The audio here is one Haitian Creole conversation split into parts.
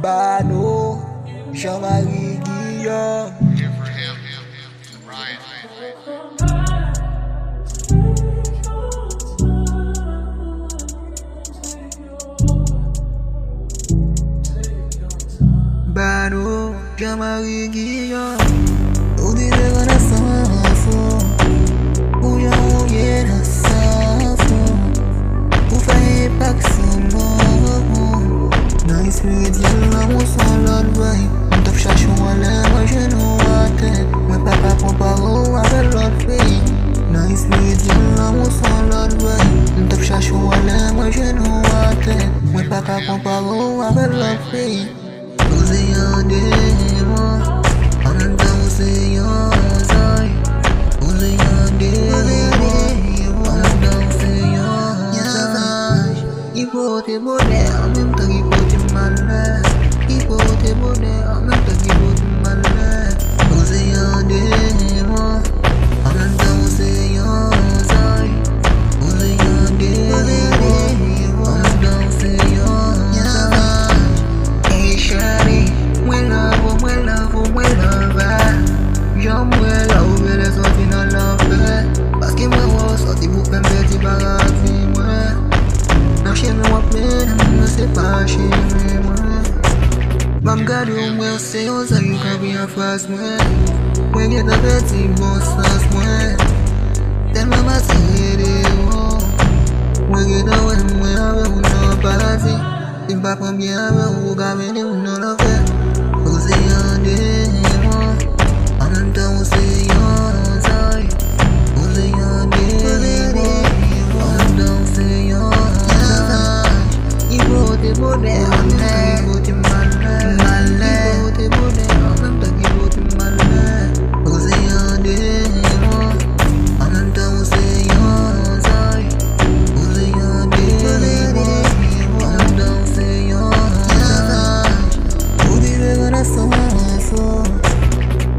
Bano, Jean-Marie Guillaume. Bano, Jean-Marie Guillaume. Ou di de gana safo, ou ya ou ye na safo, ou faye pak simo. Nice with you, I'm so Lord way. Top chacho wale, moi je know what it. Moi papa comparo avec Lord Free. Nice with you, I'm so Lord way. Top chacho wale, moi je know what it. Moi papa comparo avec Lord Free. Usiyan demo, ananda usiyan zay. Usiyan demo, ananda usiyan zay. Ipote bode, amem tagi ipote male. Ipote bode, amem tagi ipote male. Usiyan demo, ananda usiyan zay. Usiyan demo, ananda usiyan zay. Hey shawty, mwen love, mwen love, mwen love. Jom mwen love, vele soti nan love. Paske mwen wo soti pou pembe ti bagati mwen. Nan cheme wap men, mwen se pa cheme mwen. Mam gade ou mwen se yon sa yu ka bi an fas mwen. Mwen gen ta peti bon sas mwen. Telman masi yede yo. Mwen gen ta we mwen ave ou nan parati. Si pa pran bien ave ou ka mene ou nan la fe. Ou se yon demo, an an tan ou se yon zay. Ou se yon demo, an an tan ou se yon zay. Ipote bode, an an ipote male. Ipote bode, an an tan ipote male. Ou se yon demo, an an tan ou se yon zay. Ou se yon demo, an an tan ou se yon zay. Ou di de gana safo,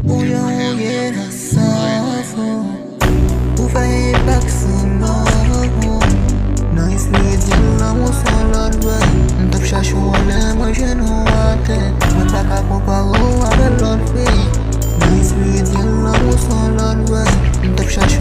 ou ya ou ye na safo, ou faye pak simo. Nice with you, I'm so Lord way. Top chacho wale, moi je know what it. Moi pa ka comparo avec Lord Free. Nice with you, I'm so Lord way. Top chacho